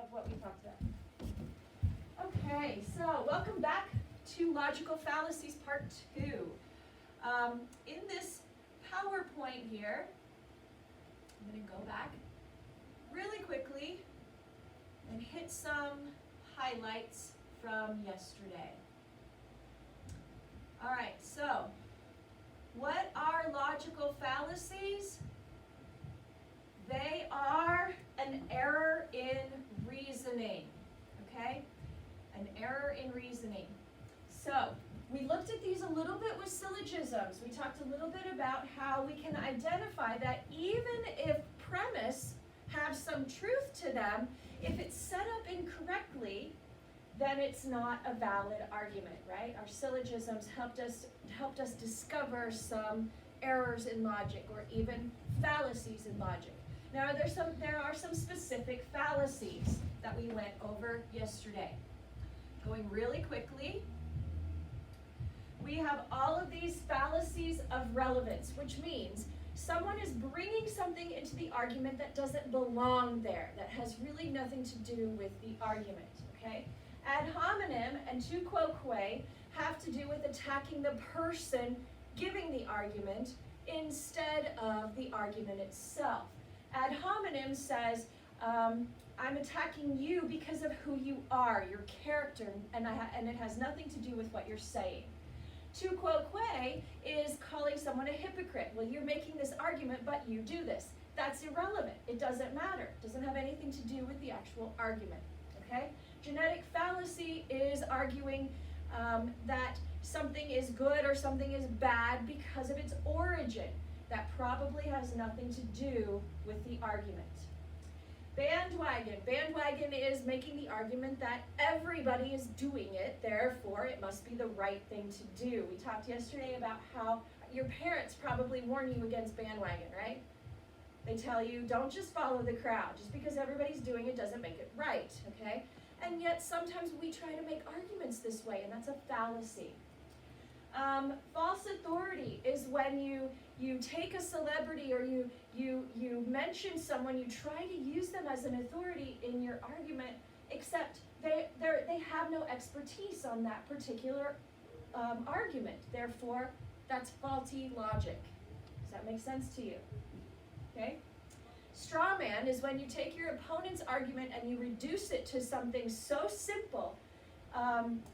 of what we talked about. Okay, so welcome back to Logical Fallacies Part 2. In this PowerPoint here, I'm going to go back really quickly and hit some highlights from yesterday. All right, so what are logical fallacies? They are an error in reasoning, okay? An error in reasoning. So we looked at these a little bit with syllogisms. We talked a little bit about how we can identify that even if premise have some truth to them, if it's set up incorrectly, then it's not a valid argument, right? Our syllogisms helped us discover some errors in logic or even fallacies in logic. Now there are some specific fallacies that we went over yesterday. Going really quickly, we have all of these fallacies of relevance, which means someone is bringing something into the argument that doesn't belong there, that has really nothing to do with the argument, okay? Ad hominem and tu quoque have to do with attacking the person giving the argument instead of the argument itself. Ad hominem says, I'm attacking you because of who you are, your character, and it has nothing to do with what you're saying. Tu quoque is calling someone a hypocrite. Well, you're making this argument, but you do this. That's irrelevant. It doesn't matter. It doesn't have anything to do with the actual argument. Okay? Genetic fallacy is arguing that something is good or something is bad because of its origin. That probably has nothing to do with the argument. Bandwagon. Bandwagon is making the argument that everybody is doing it, therefore it must be the right thing to do. We talked yesterday about how your parents probably warn you against bandwagon, right? They tell you, don't just follow the crowd. Just because everybody's doing it doesn't make it right, okay? And yet sometimes we try to make arguments this way, and that's a fallacy. False authority is when you take a celebrity or you mention someone, you try to use them as an authority in your argument, except they have no expertise on that particular argument. Therefore, that's faulty logic. Does that make sense to you? Okay? Straw man is when you take your opponent's argument and you reduce it to something so simple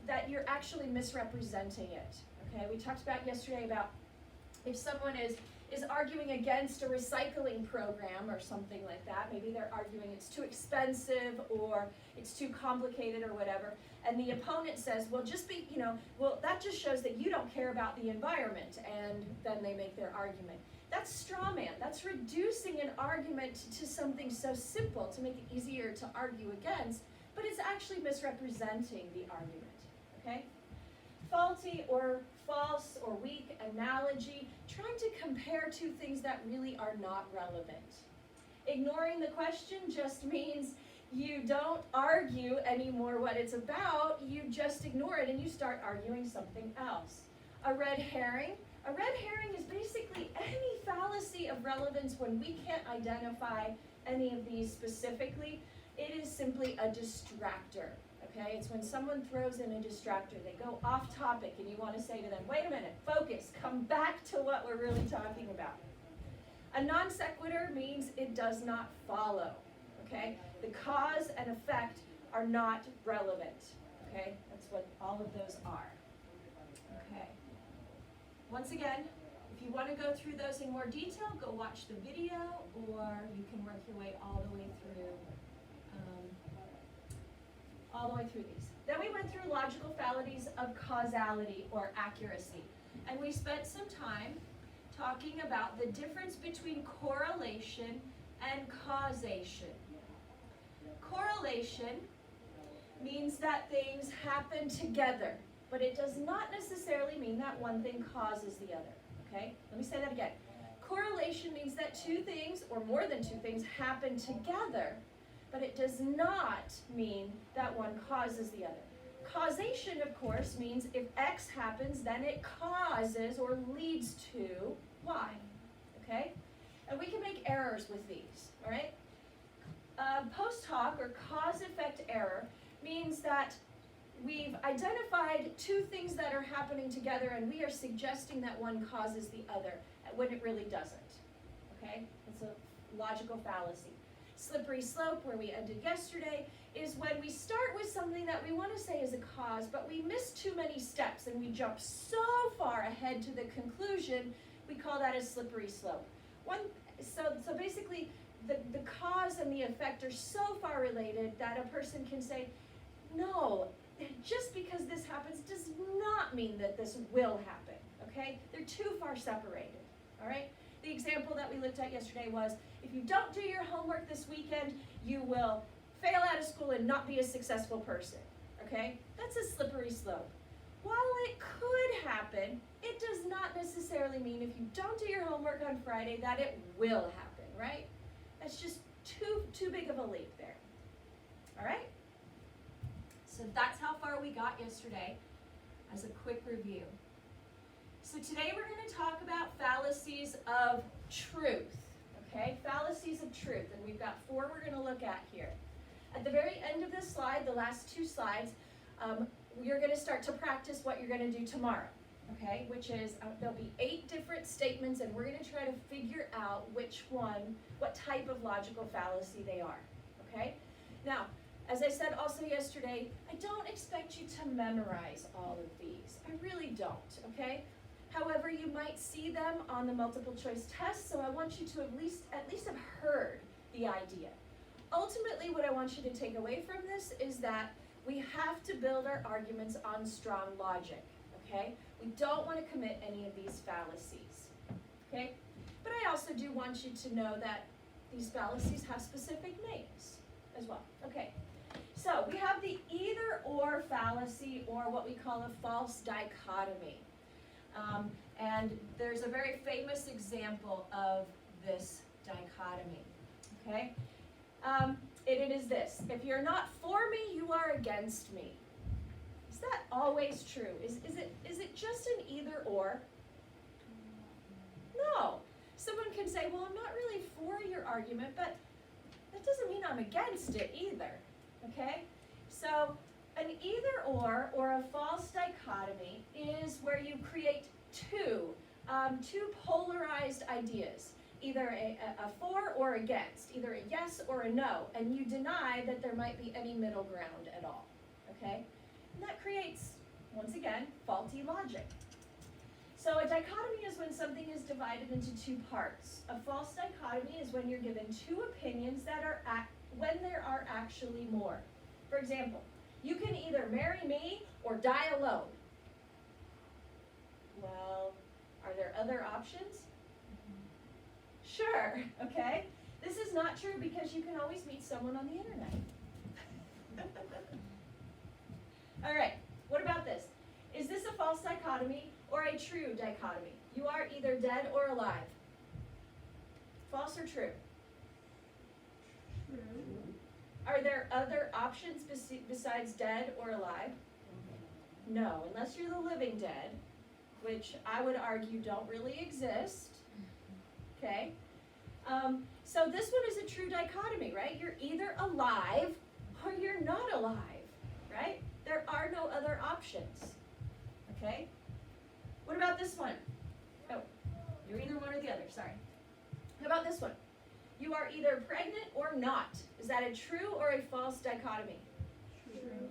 that you're actually misrepresenting it. Okay, we talked about yesterday about if someone is arguing against a recycling program or something like that, maybe they're arguing it's too expensive or it's too complicated or whatever, and the opponent says, well, well, that just shows that you don't care about the environment, and then they make their argument. That's straw man. That's reducing an argument to something so simple to make it easier to argue against, but it's actually misrepresenting the argument, okay? Faulty or false or weak analogy, trying to compare two things that really are not relevant. Ignoring the question just means you don't argue anymore what it's about, you just ignore it and you start arguing something else. A red herring is basically any fallacy of relevance when we can't identify any of these specifically. It is simply a distractor. Okay, it's when someone throws in a distractor, they go off topic and you want to say to them, wait a minute, focus, come back to what we're really talking about. A non sequitur means it does not follow, okay? The cause and effect are not relevant, okay? That's what all of those are, okay? Once again, if you want to go through those in more detail, go watch the video, or you can work your way all the way through these. Then we went through logical fallacies of causality or accuracy. And we spent some time talking about the difference between correlation and causation. Correlation means that things happen together, but it does not necessarily mean that one thing causes the other. Okay? Let me say that again. Correlation means that two things or more than two things happen together, but it does not mean that one causes the other. Causation, of course, means if X happens, then it causes or leads to Y, okay? And we can make errors with these, all right? post hoc or cause-effect error means that we've identified two things that are happening together and we are suggesting that one causes the other when it really doesn't. Okay? It's a logical fallacy. Slippery slope, where we ended yesterday, is when we start with something that we want to say is a cause, but we miss too many steps and we jump so far ahead to the conclusion, we call that a slippery slope. So basically, the cause and the effect are so far related that a person can say, no, just because this happens does not mean that this will happen, okay? They're too far separated, all right? The example that we looked at yesterday was, if you don't do your homework this weekend, you will fail out of school and not be a successful person, okay? That's a slippery slope. While it could happen, it does not necessarily mean if you don't do your homework on Friday that it will happen, right? That's just too big of a leap there, all right? So that's how far we got yesterday as a quick review. So today we're going to talk about fallacies of truth, okay? Fallacies of truth, and we've got 4 we're going to look at here. At the very end of this slide, the last 2 slides, you're going to start to practice what you're going to do tomorrow, okay? Which is, there'll be 8 different statements, and we're going to try to figure out what type of logical fallacy they are, okay? Now, as I said also yesterday, I don't expect you to memorize all of these. I really don't, okay? However, you might see them on the multiple choice test, so I want you to at least have heard the idea. Ultimately, what I want you to take away from this is that we have to build our arguments on strong logic, okay? We don't want to commit any of these fallacies, okay? But I also do want you to know that these fallacies have specific names as well, okay? So we have the either-or fallacy, or what we call a false dichotomy. And there's a very famous example of this dichotomy, okay? It is this: if you're not for me, you are against me. Is that always true? Is it just an either-or? No. Someone can say, well, I'm not really for your argument, but that doesn't mean I'm against it either. Okay? So an either-or, or a false dichotomy, is where you create two polarized ideas, either a for or against, either a yes or a no, and you deny that there might be any middle ground at all. Okay? And that creates, once again, faulty logic. So a dichotomy is when something is divided into 2 parts. A false dichotomy is when you're given 2 opinions that are when there are actually more. For example, you can either marry me or die alone. Well, are there other options? Sure, okay? This is not true because you can always meet someone on the internet. All right, what about this? Is this a false dichotomy or a true dichotomy? You are either dead or alive. False or true? True. Are there other options besides dead or alive? No, unless you're the living dead, which I would argue don't really exist. Okay? So this one is a true dichotomy, right? You're either alive or you're not alive, right? There are no other options. Okay? What about this one? Oh, you're either one or the other, sorry. How about this one? You are either pregnant or not. Is that a true or a false dichotomy? True.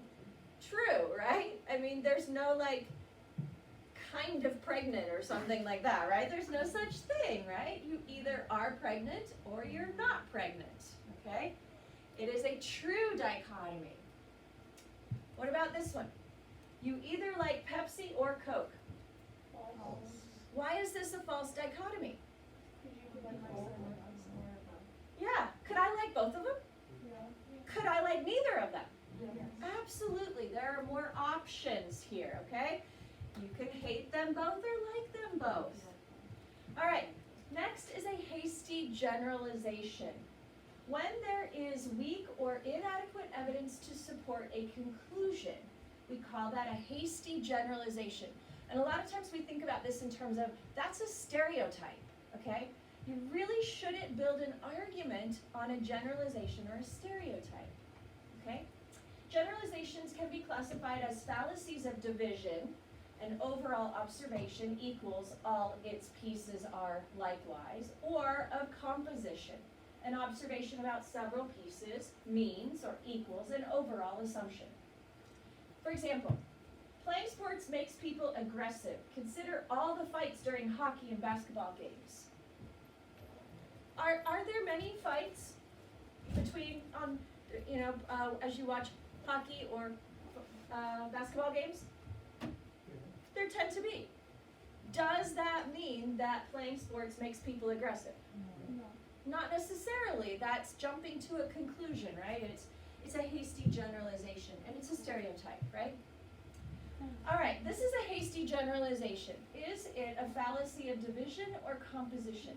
True, right? I mean, there's no like kind of pregnant or something like that, right? There's no such thing, right? You either are pregnant or you're not pregnant, okay? It is a true dichotomy. What about this one? You either like Pepsi or Coke. False. Why is this a false dichotomy? Could you like my son Yeah, could I like both of them? Yeah. Could I like neither of them? Yes. Absolutely, there are more options here, okay? You can hate them both or like them both. All right, next is a hasty generalization. When there is weak or inadequate evidence to support a conclusion, we call that a hasty generalization. And a lot of times we think about this in terms of, that's a stereotype, okay? You really shouldn't build an argument on a generalization or a stereotype, okay? Generalizations can be classified as fallacies of division. An overall observation equals all its pieces are likewise, or of composition. An observation about several pieces means or equals an overall assumption. For example, playing sports makes people aggressive. Consider all the fights during hockey and basketball games. Are there many fights between, as you watch hockey or basketball games? There tend to be. Does that mean that playing sports makes people aggressive? No. Not necessarily. That's jumping to a conclusion, right? It's a hasty generalization, and it's a stereotype, right? All right, this is a hasty generalization. Is it a fallacy of division or composition?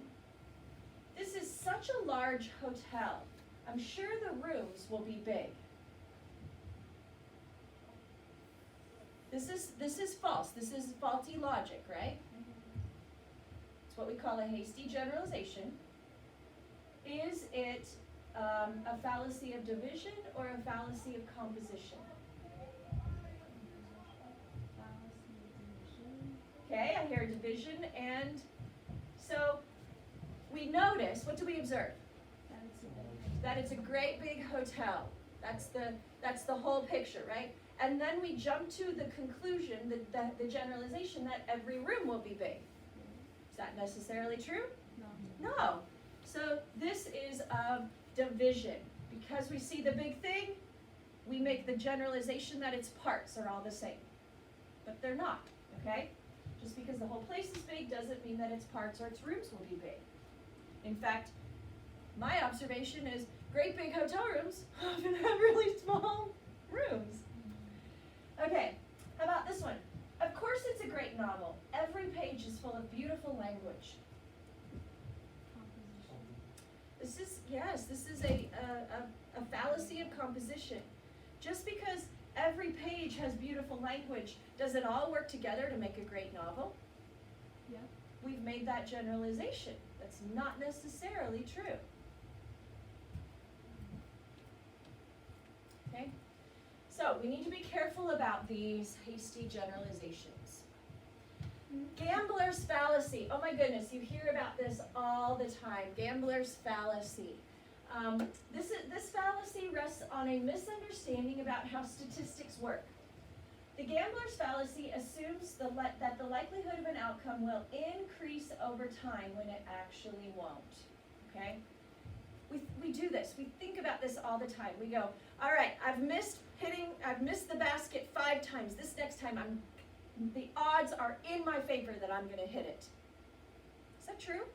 This is such a large hotel. I'm sure the rooms will be big. This is false. This is faulty logic, right? It's what we call a hasty generalization. Is it a fallacy of division or a fallacy of composition? Okay, I hear division, and so we notice, what do we observe? That it's a great big hotel. That's the whole picture, right? And then we jump to the conclusion, the generalization that every room will be big. Is that necessarily true? No. So this is of division. Because we see the big thing, we make the generalization that its parts are all the same. But they're not, okay? Just because the whole place is big doesn't mean that its parts or its rooms will be big. In fact, my observation is great big hotel rooms often have really small rooms. Okay, how about this one? Of course it's a great novel. Every page is full of beautiful language. This is a fallacy of composition. Just because every page has beautiful language, does it all work together to make a great novel? Yeah. We've made that generalization. That's not necessarily true. Okay? So we need to be careful about these hasty generalizations. Gambler's fallacy. Oh my goodness, you hear about this all the time. Gambler's fallacy. This fallacy rests on a misunderstanding about how statistics work. The gambler's fallacy assumes that the likelihood of an outcome will increase over time when it actually won't. Okay? We do this. We think about this all the time. We go, all right, I've missed the basket 5 times. This next time the odds are in my favor that I'm going to hit it. Is that true?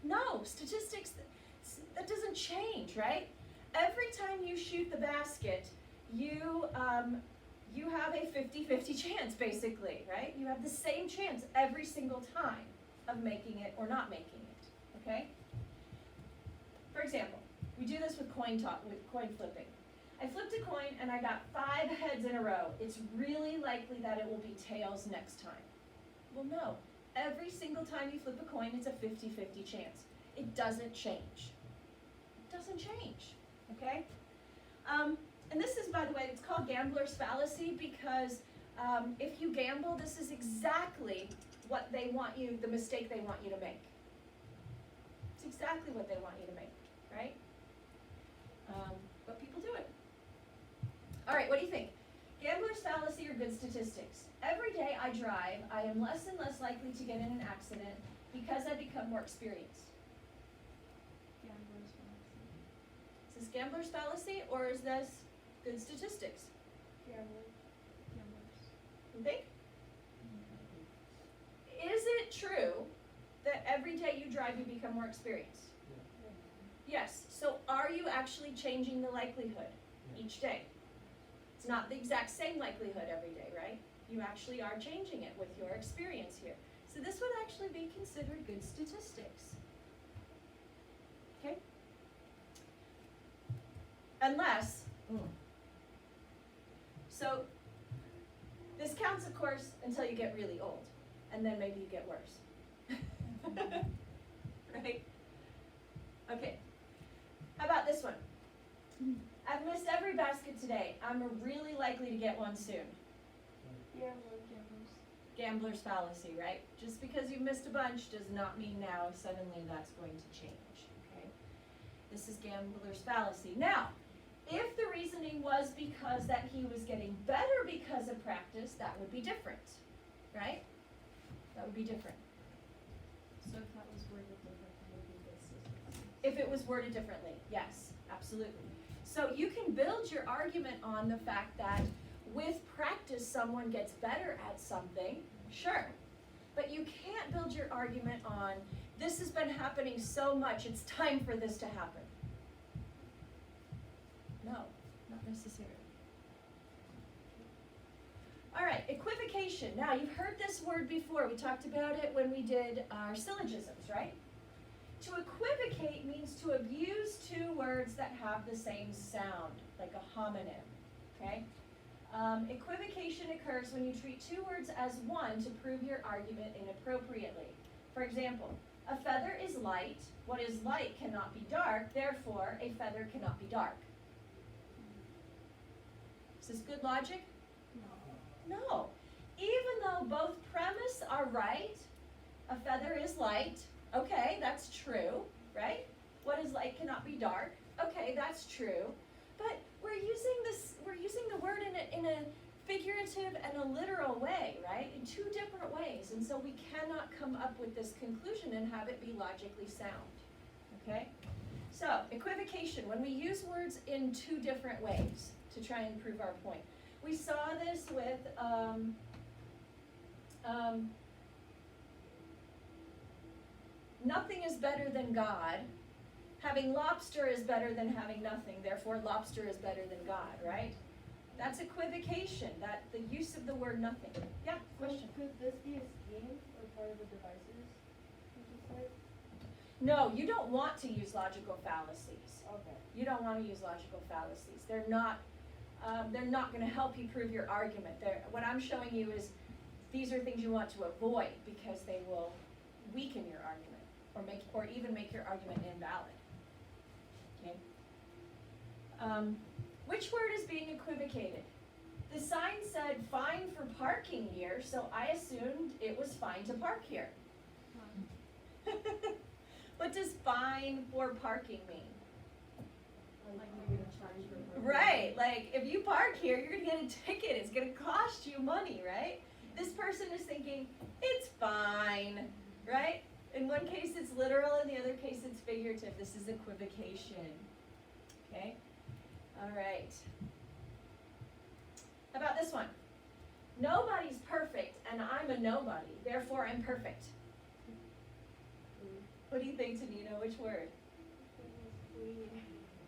No, statistics, that doesn't change, right? Every time you shoot the basket, you have a 50-50 chance, basically, right? You have the same chance every single time of making it or not making it, okay? For example, we do this with coin flipping. I flipped a coin and I got 5 heads in a row. It's really likely that it will be tails next time. Well, no. Every single time you flip a coin, it's a 50-50 chance. It doesn't change. It doesn't change, okay? And this is, by the way, it's called gambler's fallacy because if you gamble, this is exactly what they want you, the mistake they want you to make. It's exactly what they want you to make, right? But people do it. All right, what do you think? Gambler's fallacy or good statistics? Every day I drive, I am less and less likely to get in an accident because I become more experienced. Is this gambler's fallacy or is this good statistics? You think? Is it true that every day you drive you become more experienced? Yes. So are you actually changing the likelihood each day? It's not the exact same likelihood every day, right? You actually are changing it with your experience here. So this would actually be considered good statistics. Okay? Unless, so this counts, of course, until you get really old, and then maybe you get worse. right? Okay. How about this one? I've missed every basket today. I'm really likely to get one soon. Yeah, we're gamblers. Gambler's fallacy, right? Just because you've missed a bunch does not mean now suddenly that's going to change, okay? This is gambler's fallacy. Now, if the reasoning was because that he was getting better because of practice, that would be different, right? That would be different. So if that was worded differently, maybe this is. If it was worded differently, yes, absolutely. So you can build your argument on the fact that with practice someone gets better at something, sure. But you can't build your argument on this has been happening so much, it's time for this to happen. No, not necessarily. All right, equivocation. Now, you've heard this word before. We talked about it when we did our syllogisms, right? To equivocate means to abuse two words that have the same sound, like a homonym, okay? Equivocation occurs when you treat two words as one to prove your argument inappropriately. For example, a feather is light. What is light cannot be dark, therefore a feather cannot be dark. Is this good logic? No. Even though both premise are right, a feather is light, okay, that's true, right? What is light cannot be dark, okay, that's true. But we're using the word in a figurative and a literal way, right? In two different ways. And so we cannot come up with this conclusion and have it be logically sound. Okay? So, equivocation, when we use words in two different ways to try and prove our point. We saw this with nothing is better than God. Having lobster is better than having nothing, therefore lobster is better than God, right? That's equivocation, that the use of the word nothing. Yeah, question? Could this be a scheme or part of the devices? Would you say? No, you don't want to use logical fallacies. Okay. You don't want to use logical fallacies. They're not going to help you prove your argument. What I'm showing you is these are things you want to avoid because they will weaken your argument or even make your argument invalid. Okay. Which word is being equivocated? The sign said fine for parking here, so I assumed it was fine to park here. What does fine for parking mean? Like you're gonna charge for parking. Right, like if you park here, you're gonna get a ticket, it's gonna cost you money, right? This person is thinking, it's fine, right? In one case it's literal, in the other case it's figurative. This is equivocation, okay? All right. How about this one? Nobody's perfect and I'm a nobody, therefore I'm perfect. What do you think, Tanina? Which word?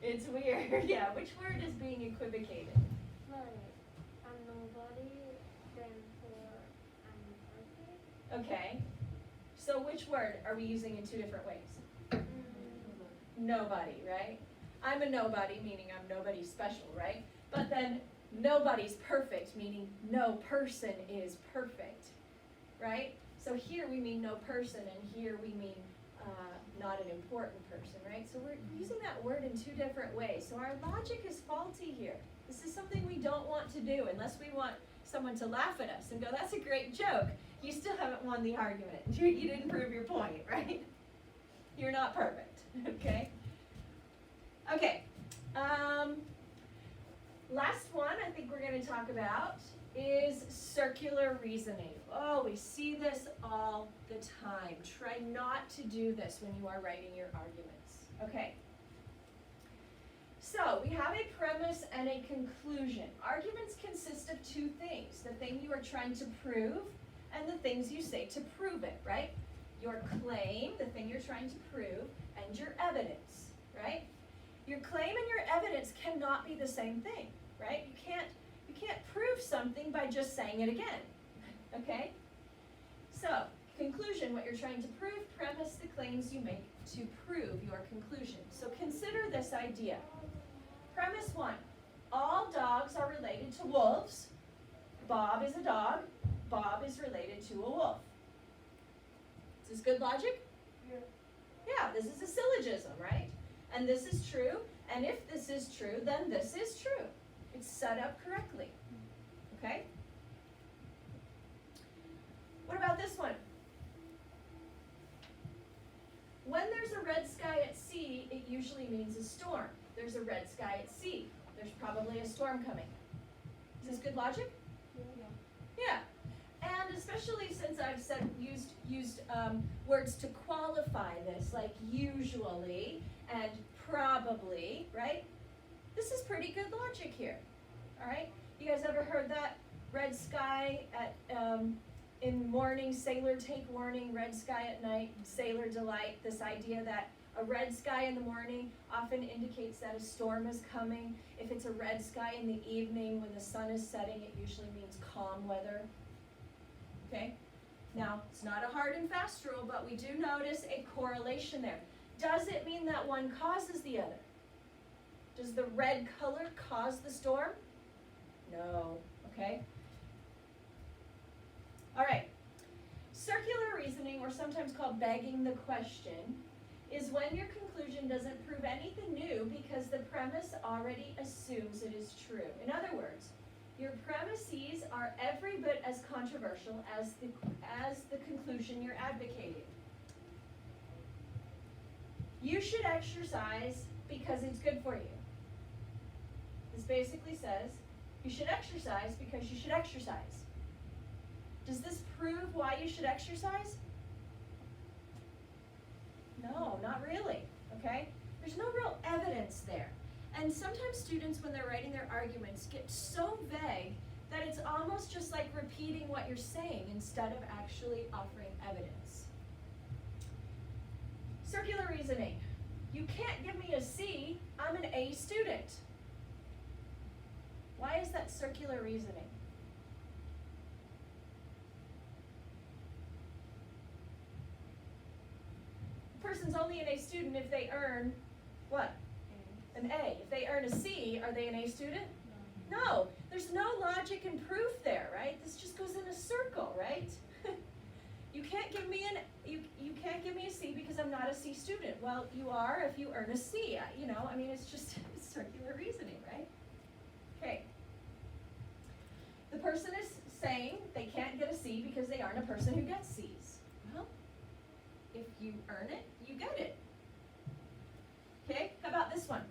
It's weird, yeah. Which word is being equivocated? Like, I'm nobody, then for I'm perfect. Okay. So which word are we using in two different ways? Nobody, right? I'm a nobody, meaning I'm nobody special, right? But then nobody's perfect, meaning no person is perfect, right? So here we mean no person, and here we mean not an important person, right? So we're using that word in two different ways. So our logic is faulty here. This is something we don't want to do unless we want someone to laugh at us and go, that's a great joke. You still haven't won the argument. You didn't prove your point, right? You're not perfect, okay? Okay, last one I think we're going to talk about is circular reasoning. Oh, we see this all the time. Try not to do this when you are writing your arguments. Okay. So, we have a premise and a conclusion. Arguments consist of two things. The thing you are trying to prove and the things you say to prove it, right? Your claim, the thing you're trying to prove, and your evidence, right? Your claim and your evidence cannot be the same thing, right? You can't prove something by just saying it again, okay? So, conclusion, what you're trying to prove, premise, the claims you make to prove your conclusion. So consider this idea. Premise 1, all dogs are related to wolves. Bob is a dog. Bob is related to a wolf. Is this good logic? Yeah. Yeah, This is a syllogism, right? And this is true, and if this is true, then this is true. It's set up correctly, okay? What about this one? When there's a red sky at sea, it usually means a storm. There's a red sky at sea. There's probably a storm coming. Is this good logic? Yeah. And especially since I've used words to qualify this, like usually and probably, right? This is pretty good logic here. All right? You guys ever heard that? Red sky at in morning, sailor take warning, red sky at night, sailor delight. This idea that a red sky in the morning often indicates that a storm is coming. If it's a red sky in the evening when the sun is setting, it usually means calm weather. Okay? Now, it's not a hard and fast rule, but we do notice a correlation there. Does it mean that one causes the other? Does the red color cause the storm? No. Okay? All right. Circular reasoning, or sometimes called begging the question, is when your conclusion doesn't prove anything new because the premise already assumes it is true. In other words, your premises are every bit as controversial as the conclusion you're advocating. You should exercise because it's good for you. This basically says you should exercise because you should exercise. Does this prove why you should exercise? No, not really, okay? There's no real evidence there. And sometimes students, when they're writing their arguments, get so vague that it's almost just like repeating what you're saying instead of actually offering evidence. Circular reasoning. You can't give me a C, I'm an A student. Why is that circular reasoning? A person's only an A student if they earn what? An A. If they earn a C, are they an A student? No. There's no logic and proof there, right? This just goes in a circle, right? You can't give me you can't give me a C because I'm not a C student. Well, you are if you earn a C. You know, I mean, it's just circular reasoning, right? Okay. The person is saying they can't get a C because they aren't a person who gets C's. Well, if you earn it, you get it. Okay, how about this one?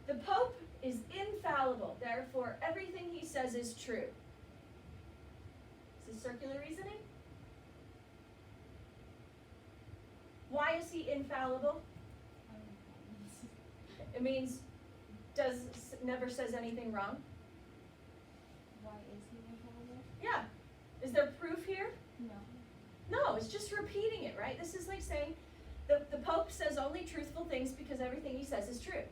The Pope is infallible, therefore everything he says is true. Is this circular reasoning? Why is he infallible? It means never says anything wrong. Why is he infallible? Yeah. Is there proof here? No. No, it's just repeating it, right? This is like saying the Pope says only truthful things because everything he says is true.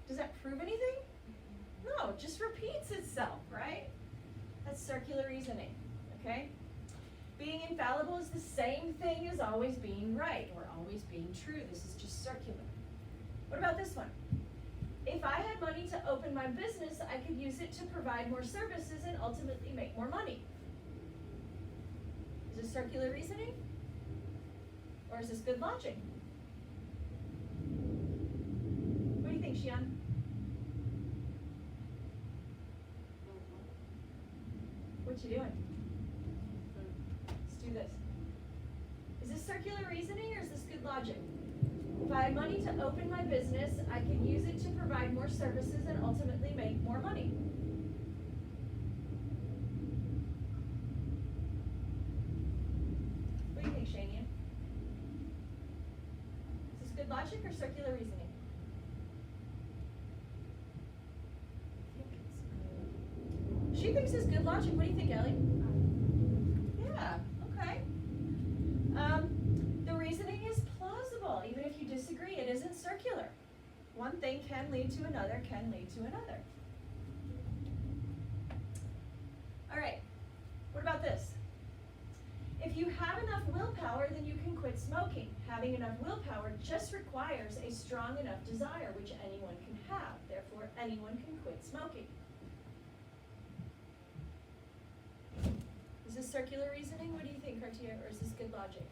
Does that prove anything? No, it just repeats itself, right? That's circular reasoning, okay? Being infallible is the same thing as always being right or always being true. This is just circular. What about this one? If I had money to open my business, I could use it to provide more services and ultimately make more money. Is this circular reasoning? Or is this good logic? What do you think, Xian? What you doing? Let's do this. Is this circular reasoning or is this good logic? If I had money to open my business, I could use it to provide more services and ultimately make more money. What do you think, Shania? Is this good logic or circular reasoning? She thinks it's good logic. What do you think, Ellie? Yeah, okay. The reasoning is plausible. Even if you disagree, it isn't circular. One thing can lead to another, can lead to another. All right, what about this? If you have enough willpower, then you can quit smoking. Having enough willpower just requires a strong enough desire, which anyone can have. Therefore, anyone can quit smoking. Is this circular reasoning? What do you think, Cartier, or is this good logic?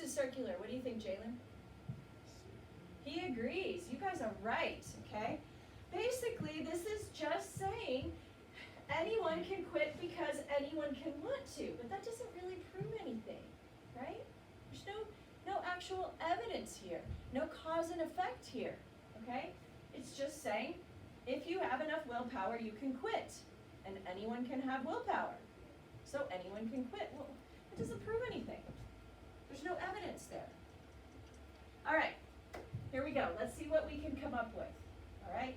is circular. What do you think, Jalen? He agrees. You guys are right, okay? Basically, this is just saying anyone can quit because anyone can want to, but that doesn't really prove anything, right? There's no actual evidence here, no cause and effect here, okay? It's just saying if you have enough willpower, you can quit, and anyone can have willpower, so anyone can quit. Well, it doesn't prove anything. There's no evidence there. All right, here we go. Let's see what we can come up with, all right?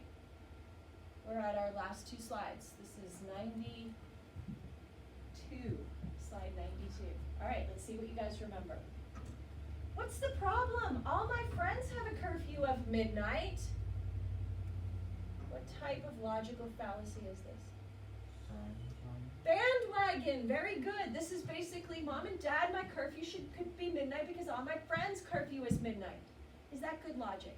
We're at our last two slides. This is 92, slide 92. All right, let's see what you guys remember. What's the problem? All my friends have a curfew of midnight. What type of logical fallacy is this? Bandwagon, very good. This is basically, Mom and Dad, my curfew could be midnight because all my friends' curfew is midnight. Is that good logic?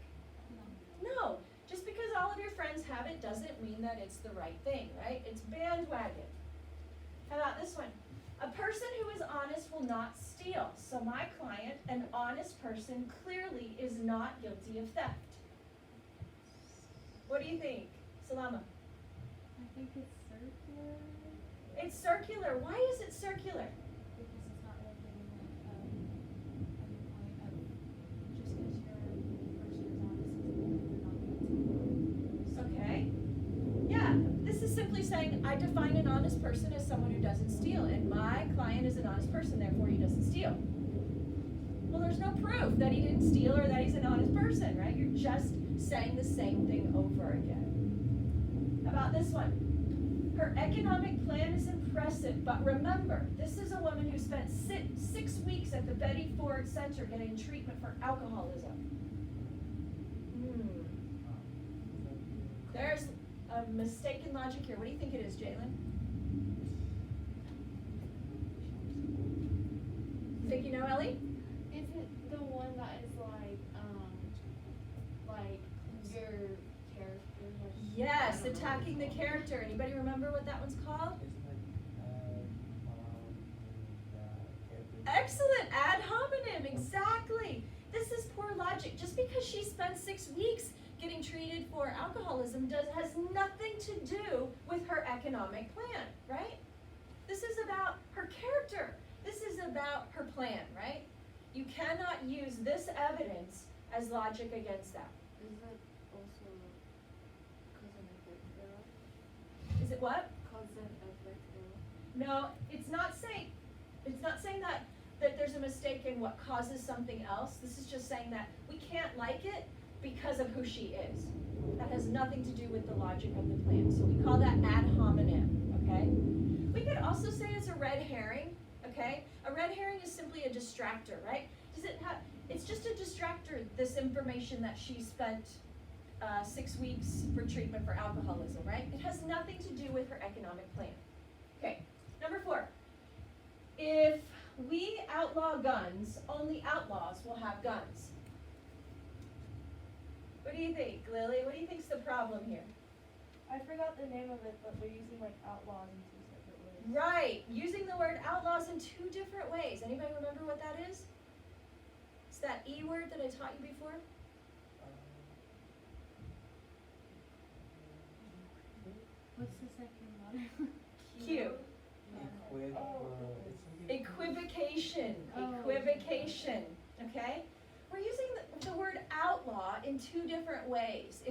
No. Just because all of your friends have it doesn't mean that it's the right thing, right? It's bandwagon. How about this one? A person who is honest will not steal. So my client, an honest person, clearly is not guilty of theft. What do you think, Salama? I think it's circular. It's circular. Why is it circular? Because it's not really giving a point of just because your person is honest doesn't mean they're not guilty. Okay. Yeah, this is simply saying I define an honest person as someone who doesn't steal, and my client is an honest person, therefore he doesn't steal. Well, there's no proof that he didn't steal or that he's an honest person, right? You're just saying the same thing over again. How about this one? Her economic plan is impressive, but remember, this is a woman who spent 6 weeks at the Betty Ford Center getting treatment for alcoholism. There's a mistaken logic here. What do you think it is, Jalen? Think you know, Ellie? Is it the one that is like your character? Yes, attacking the character. Anybody remember what that one's called? Excellent, ad hominem, exactly. This is poor logic. Just because she spent 6 weeks getting treated for alcoholism has nothing to do with her economic plan, right? This is about her character. This is about her plan, right? You cannot use this evidence as logic against that. Is it also cause and effect error? Is it what? Cause and effect error. No, it's not saying that there's a mistake in what causes something else. This is just saying that we can't like it because of who she is. That has nothing to do with the logic of the plan. So we call that ad hominem, okay? We could also say it's a red herring, okay? A red herring is simply a distractor, right? It's just a distractor, this information that she spent 6 weeks for treatment for alcoholism, right? It has nothing to do with her economic plan. Okay, number 4. If we outlaw guns, only outlaws will have guns. What do you think, Lily? What do you think's the problem here? I forgot the name of it, but they're using like outlaws in 2 separate ways. Right, using the word outlaws in 2 different ways. Anybody remember what that is? It's that E word that I taught you before. What's the second one? Q. Yeah. Equivocation. Oh. Equivocation. Okay? We're using the word outlaw in 2 different ways.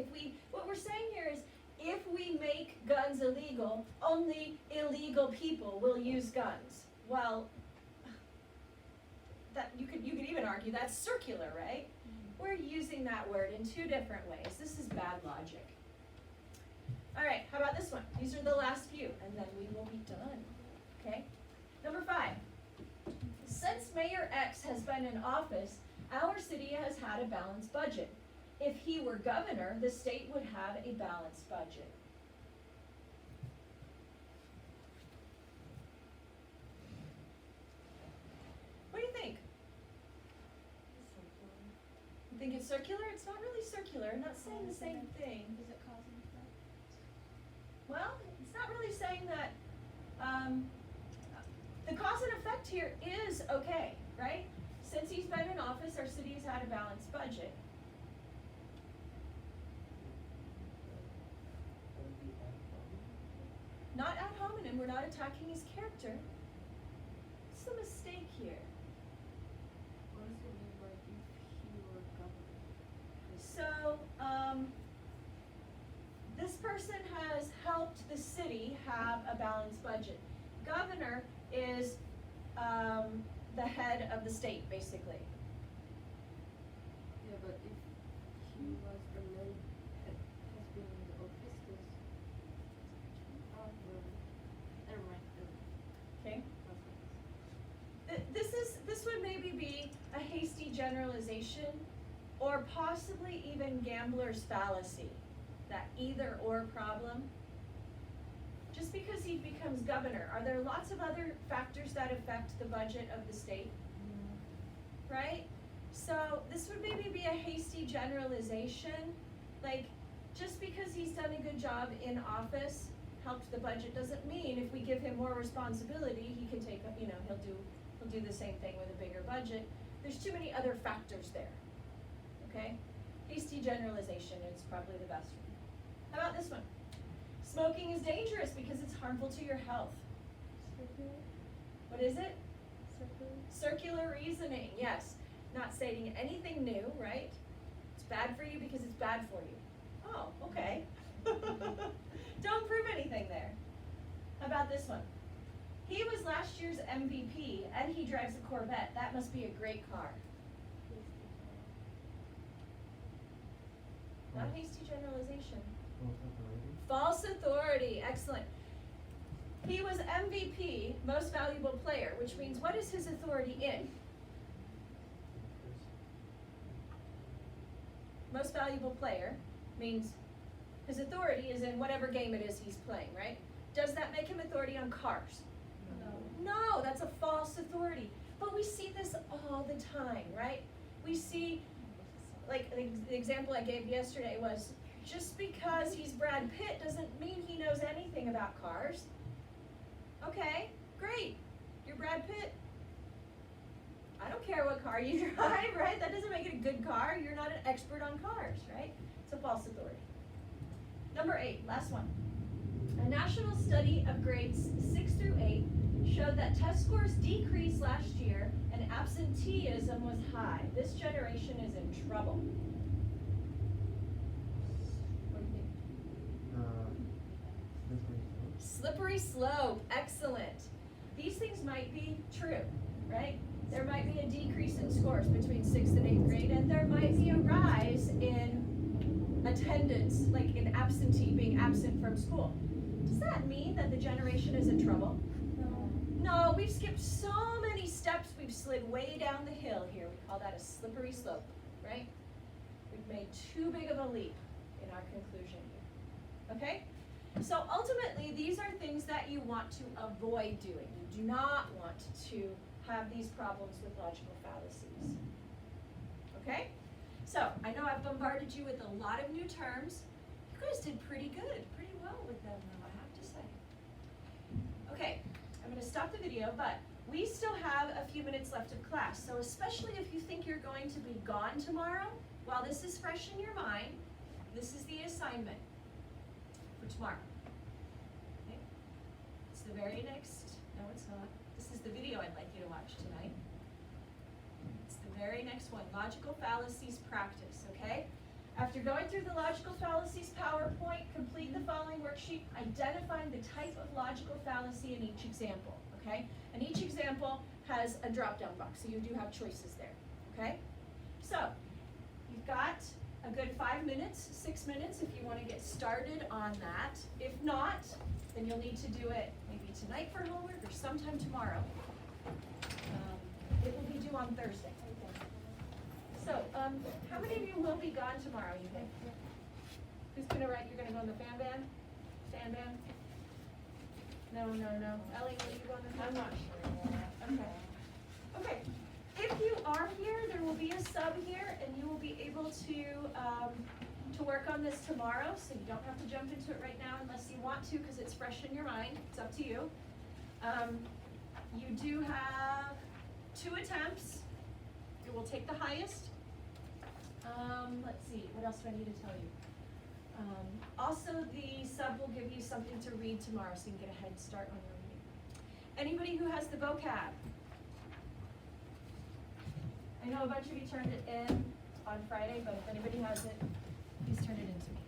What we're saying here is, if we make guns illegal, only illegal people will use guns. Well, that you could even argue that's circular, right? We're using that word in 2 different ways. This is bad logic. All right, how about this one? These are the last few, and then we will be done. Okay? Number 5. Since Mayor X has been in office, our city has had a balanced budget. If he were governor, the state would have a balanced budget. What do you think? You think it's circular? It's not really circular. I'm not saying the same thing. Is it cause and effect? Well, it's not really saying that the cause and effect here is okay, right? Since he's been in office, our city has had a balanced budget. Not ad hominem, we're not attacking his character. What's the mistake here? What does it mean by if he were governor? So, this person has helped the city have a balanced budget. Governor is, the head of the state, basically. Yeah, but if he was elected, has been in the office, this, never mind, Okay? This would maybe be a hasty generalization, or possibly even gambler's fallacy, that either or problem. Just because he becomes governor, are there lots of other factors that affect the budget of the state? Right? So this would maybe be a hasty generalization, like just because he's done a good job in office, helped the budget, doesn't mean if we give him more responsibility, he can take, he'll do the same thing with a bigger budget. There's too many other factors there, okay? Hasty generalization is probably the best one. How about this one? Smoking is dangerous because it's harmful to your health. Circular? What is it? Circular? Circular reasoning, yes. Not stating anything new, right? It's bad for you because it's bad for you. Oh, okay. Don't prove anything there. How about this one? He was last year's MVP and he drives a Corvette. That must be a great car. Not hasty generalization. False authority, excellent. He was MVP, most valuable player, which means what is his authority in? Most valuable player means his authority is in whatever game it is he's playing, right? Does that make him authority on cars? No, that's a false authority. But we see this all the time, right? We see, like the example I gave yesterday was, just because he's Brad Pitt doesn't mean he knows anything about cars. Okay, great. You're Brad Pitt. I don't care what car you drive, right? That doesn't make it a good car. You're not an expert on cars, right? It's a false authority. Number 8, last one. A national study of grades 6 through 8 showed that test scores decreased last year and absenteeism was high. This generation is in trouble. What do you think? Slippery slope, excellent. These things might be true, right? There might be a decrease in scores between 6th and 8th grade, and there might be a rise in attendance, like in absentee, being absent from school. Does that mean that the generation is in trouble? No, we've skipped so many steps, we've slid way down the hill here. We call that a slippery slope, right? We've made too big of a leap in our conclusion here, okay? So ultimately, these are things that you want to avoid doing. You do not want to have these problems with logical fallacies, okay? So, I know I've bombarded you with a lot of new terms. You guys did pretty good, pretty well with them, I have to say. Okay, I'm gonna stop the video, but we still have a few minutes left of class, so especially if you think you're going to be gone tomorrow, while this is fresh in your mind, this is the assignment for tomorrow. Okay? It's the very next, no it's not, this is the video I'd like you to watch tonight. It's the very next one, logical fallacies practice, okay? After going through the logical fallacies PowerPoint, complete the following worksheet, identifying the type of logical fallacy in each example, okay? And each example has a drop-down box, so you do have choices there, okay? So, you've got a good 5 minutes, 6 minutes if you want to get started on that. If not, then you'll need to do it maybe tonight for homework or sometime tomorrow. It will be due on Thursday. So, how many of you will be gone tomorrow, you think? Who's gonna write, you're gonna go on the fan band? Fan band? No. Ellie, will you go on the fan band? I'm not sure. Okay. Okay, if you are here, there will be a sub here, and you will be able to work on this tomorrow, so you don't have to jump into it right now unless you want to, because it's fresh in your mind. It's up to you. You do have 2 attempts we'll take the highest. Let's see, what else do I need to tell you? Also, the sub will give you something to read tomorrow, so you can get a head start on your reading. Anybody who has the vocab? I know a bunch of you turned it in on Friday, but if anybody has it, please turn it in to me.